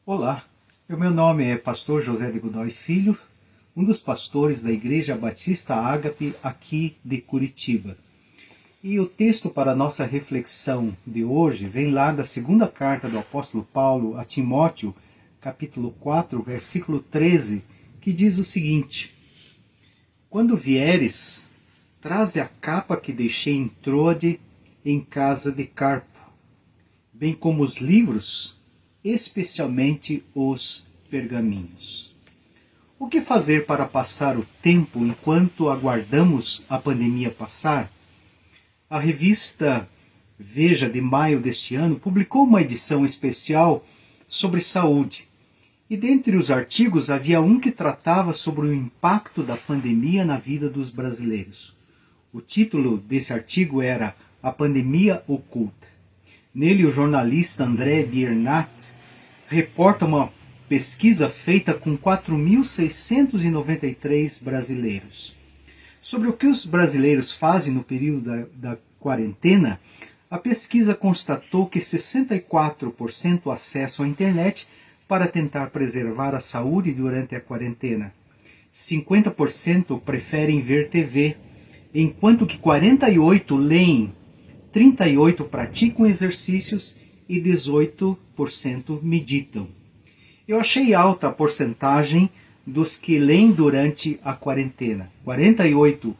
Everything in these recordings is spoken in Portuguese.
Olá, o meu nome é Pastor José de Godoy Filho, um dos pastores da Igreja Batista Ágape aqui de Curitiba. E o texto para a nossa reflexão de hoje vem lá da segunda carta do apóstolo Paulo a Timóteo, capítulo 4, versículo 13, que diz o seguinte: Quando vieres, traze a capa que deixei em Troade, em casa de Carpo, bem como os livros, especialmente os pergaminhos. O que fazer para passar o tempo enquanto aguardamos a pandemia passar? A revista Veja, de maio deste ano, publicou uma edição especial sobre saúde. E dentre os artigos havia um que tratava sobre o impacto da pandemia na vida dos brasileiros. O título desse artigo era A Pandemia Oculta. Nele, o jornalista André Biernat reporta uma pesquisa feita com 4.693 brasileiros. Sobre o que os brasileiros fazem no período da quarentena, a pesquisa constatou que 64% acessam a internet para tentar preservar a saúde durante a quarentena. 50% preferem ver TV, enquanto que 48% leem, 38% praticam exercícios e 18% meditam. Eu achei alta a porcentagem dos que leem durante a quarentena, 48%.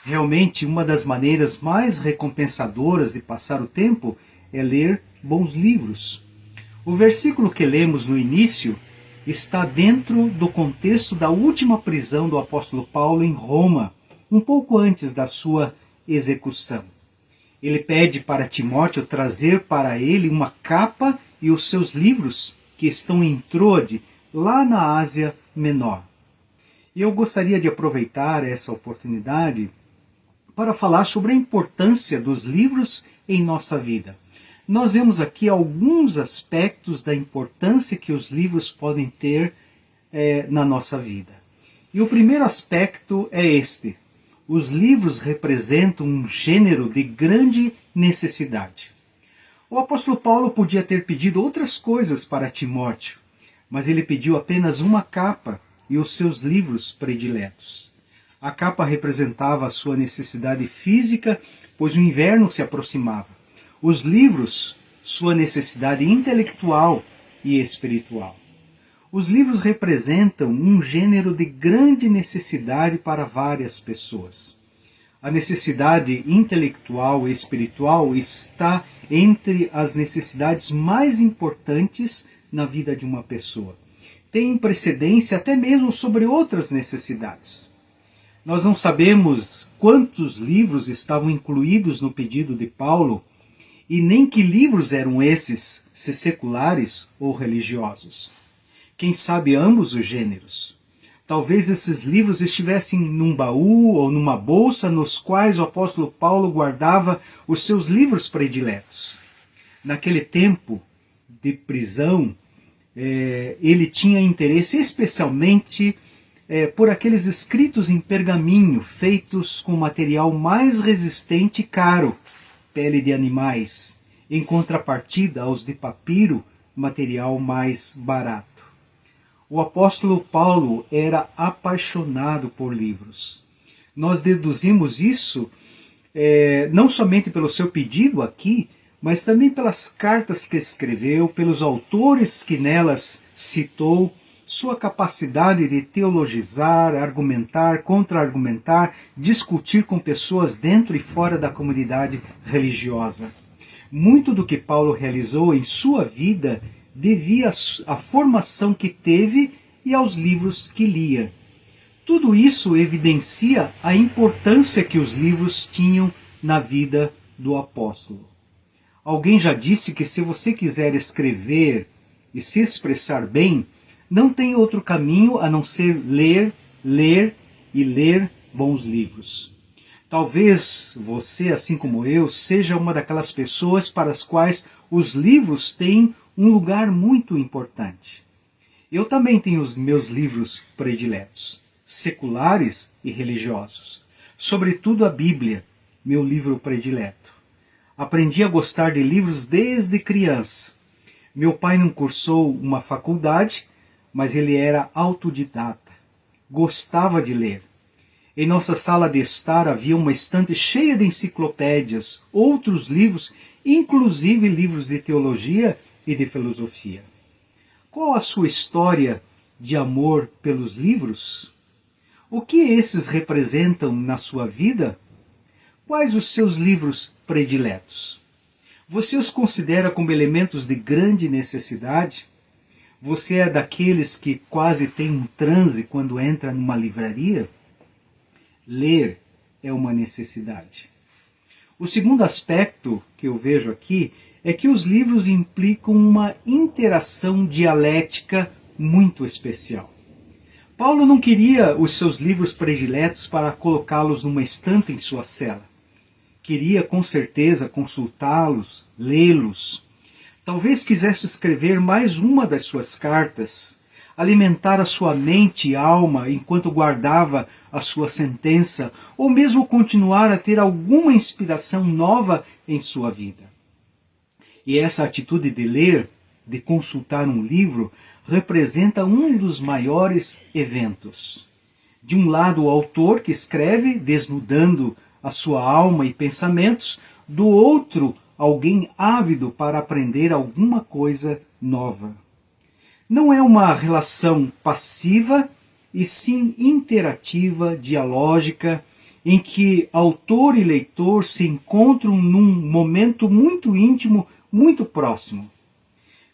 Realmente, uma das maneiras mais recompensadoras de passar o tempo é ler bons livros. O versículo que lemos no início está dentro do contexto da última prisão do apóstolo Paulo em Roma, um pouco antes da sua execução. Ele pede para Timóteo trazer para ele uma capa e os seus livros que estão em Troade, lá na Ásia Menor. E eu gostaria de aproveitar essa oportunidade para falar sobre a importância dos livros em nossa vida. Nós vemos aqui alguns aspectos da importância que os livros podem ter na nossa vida. E o primeiro aspecto é este: os livros representam um gênero de grande necessidade. O apóstolo Paulo podia ter pedido outras coisas para Timóteo, mas ele pediu apenas uma capa e os seus livros prediletos. A capa representava a sua necessidade física, pois o inverno se aproximava. Os livros, sua necessidade intelectual e espiritual. Os livros representam um gênero de grande necessidade para várias pessoas. A necessidade intelectual e espiritual está entre as necessidades mais importantes na vida de uma pessoa. Tem precedência até mesmo sobre outras necessidades. Nós não sabemos quantos livros estavam incluídos no pedido de Paulo e nem que livros eram esses, se seculares ou religiosos. Quem sabe ambos os gêneros. Talvez esses livros estivessem num baú ou numa bolsa nos quais o apóstolo Paulo guardava os seus livros prediletos. Naquele tempo de prisão, ele tinha interesse especialmente por aqueles escritos em pergaminho, feitos com material mais resistente e caro, pele de animais, em contrapartida aos de papiro, material mais barato. O apóstolo Paulo era apaixonado por livros. Nós deduzimos isso não somente pelo seu pedido aqui, mas também pelas cartas que escreveu, pelos autores que nelas citou, sua capacidade de teologizar, argumentar, contra-argumentar, discutir com pessoas dentro e fora da comunidade religiosa. Muito do que Paulo realizou em sua vida devia à formação que teve e aos livros que lia. Tudo isso evidencia a importância que os livros tinham na vida do apóstolo. Alguém já disse que se você quiser escrever e se expressar bem, não tem outro caminho a não ser ler, ler e ler bons livros. Talvez você, assim como eu, seja uma daquelas pessoas para as quais os livros têm um lugar muito importante. Eu também tenho os meus livros prediletos, seculares e religiosos. Sobretudo a Bíblia, meu livro predileto. Aprendi a gostar de livros desde criança. Meu pai não cursou uma faculdade, mas ele era autodidata. Gostava de ler. Em nossa sala de estar havia uma estante cheia de enciclopédias, outros livros, inclusive livros de teologia e de filosofia. Qual a sua história de amor pelos livros? O que esses representam na sua vida? Quais os seus livros prediletos? Você os considera como elementos de grande necessidade? Você é daqueles que quase tem um transe quando entra numa livraria? Ler é uma necessidade. O segundo aspecto que eu vejo aqui é que os livros implicam uma interação dialética muito especial. Paulo não queria os seus livros prediletos para colocá-los numa estante em sua cela. Queria com certeza consultá-los, lê-los. Talvez quisesse escrever mais uma das suas cartas, alimentar a sua mente e alma enquanto guardava a sua sentença, ou mesmo continuar a ter alguma inspiração nova em sua vida. E essa atitude de ler, de consultar um livro, representa um dos maiores eventos. De um lado, o autor que escreve, desnudando a sua alma e pensamentos, do outro, alguém ávido para aprender alguma coisa nova. Não é uma relação passiva, e sim interativa, dialógica, em que autor e leitor se encontram num momento muito íntimo, muito próximo.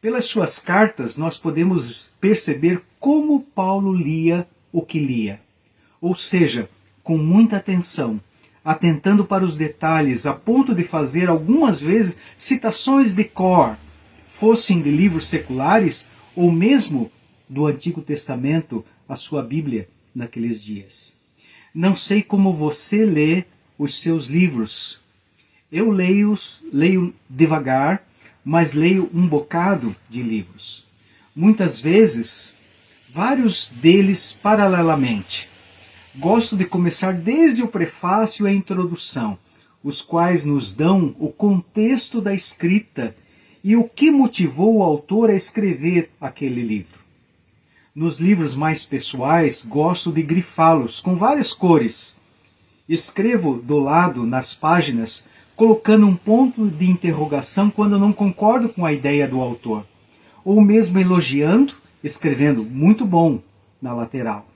Pelas suas cartas, nós podemos perceber como Paulo lia o que lia. Ou seja, com muita atenção, atentando para os detalhes, a ponto de fazer algumas vezes citações de cor, fossem de livros seculares ou mesmo do Antigo Testamento, a sua Bíblia, naqueles dias. Não sei como você lê os seus livros. Eu leio devagar, mas leio um bocado de livros. Muitas vezes, vários deles paralelamente. Gosto de começar desde o prefácio e a introdução, os quais nos dão o contexto da escrita e o que motivou o autor a escrever aquele livro. Nos livros mais pessoais, gosto de grifá-los com várias cores. Escrevo do lado, nas páginas, colocando um ponto de interrogação quando não concordo com a ideia do autor. Ou mesmo elogiando, escrevendo muito bom na lateral.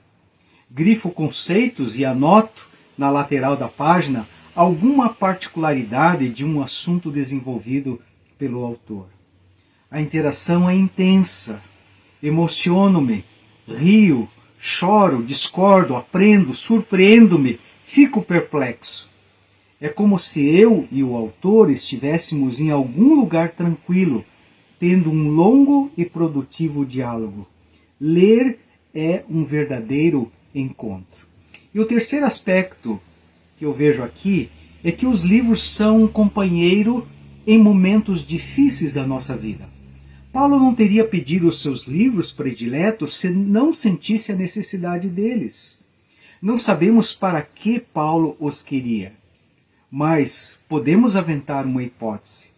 Grifo conceitos e anoto na lateral da página alguma particularidade de um assunto desenvolvido pelo autor. A interação é intensa. Emociono-me, rio, choro, discordo, aprendo, surpreendo-me, fico perplexo. É como se eu e o autor estivéssemos em algum lugar tranquilo, tendo um longo e produtivo diálogo. Ler é um verdadeiro encontro. E o terceiro aspecto que eu vejo aqui é que os livros são um companheiro em momentos difíceis da nossa vida. Paulo não teria pedido os seus livros prediletos se não sentisse a necessidade deles. Não sabemos para que Paulo os queria, mas podemos aventar uma hipótese.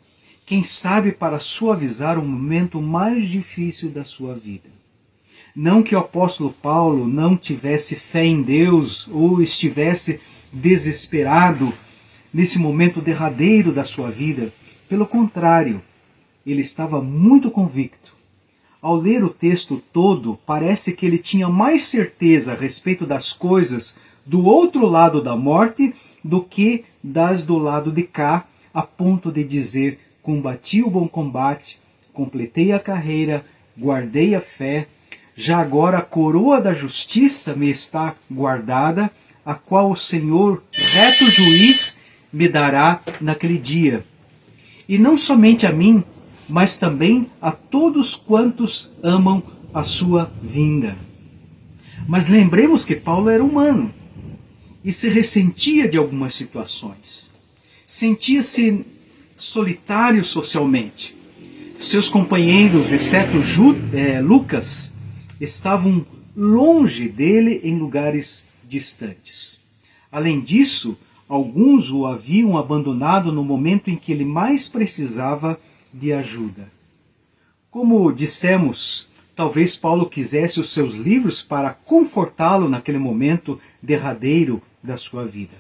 Quem sabe para suavizar o momento mais difícil da sua vida. Não que o apóstolo Paulo não tivesse fé em Deus ou estivesse desesperado nesse momento derradeiro da sua vida. Pelo contrário, ele estava muito convicto. Ao ler o texto todo, parece que ele tinha mais certeza a respeito das coisas do outro lado da morte do que das do lado de cá, a ponto de dizer: combati o bom combate, completei a carreira, guardei a fé, já agora a coroa da justiça me está guardada, a qual o Senhor, reto juiz, me dará naquele dia. E não somente a mim, mas também a todos quantos amam a sua vinda. Mas lembremos que Paulo era humano e se ressentia de algumas situações. Sentia-se solitário socialmente. Seus companheiros, exceto Lucas, estavam longe dele em lugares distantes. Além disso, alguns o haviam abandonado no momento em que ele mais precisava de ajuda. Como dissemos, talvez Paulo quisesse os seus livros para confortá-lo naquele momento derradeiro da sua vida.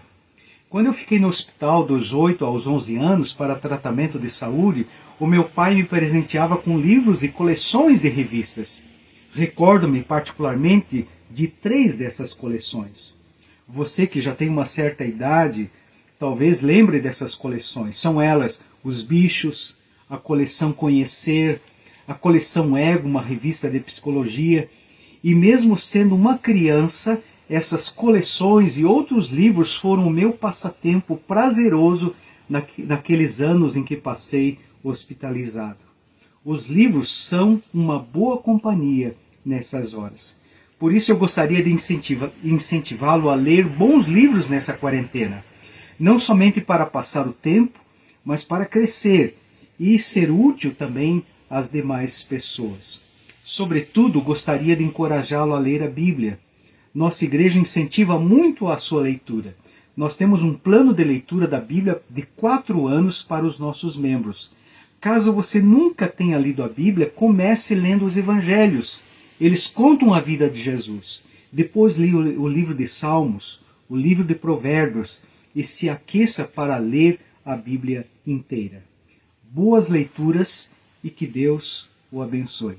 Quando eu fiquei no hospital dos 8 aos 11 anos para tratamento de saúde, o meu pai me presenteava com livros e coleções de revistas. Recordo-me particularmente de 3 dessas coleções. Você que já tem uma certa idade, talvez lembre dessas coleções. São elas Os Bichos, a coleção Conhecer, a coleção Ego, uma revista de psicologia. E mesmo sendo uma criança, essas coleções e outros livros foram o meu passatempo prazeroso naqueles anos em que passei hospitalizado. Os livros são uma boa companhia nessas horas. Por isso eu gostaria de incentivá-lo a ler bons livros nessa quarentena. Não somente para passar o tempo, mas para crescer e ser útil também às demais pessoas. Sobretudo, gostaria de encorajá-lo a ler a Bíblia. Nossa igreja incentiva muito a sua leitura. Nós temos um plano de leitura da Bíblia de 4 anos para os nossos membros. Caso você nunca tenha lido a Bíblia, comece lendo os Evangelhos. Eles contam a vida de Jesus. Depois leia o livro de Salmos, o livro de Provérbios e se aqueça para ler a Bíblia inteira. Boas leituras e que Deus o abençoe.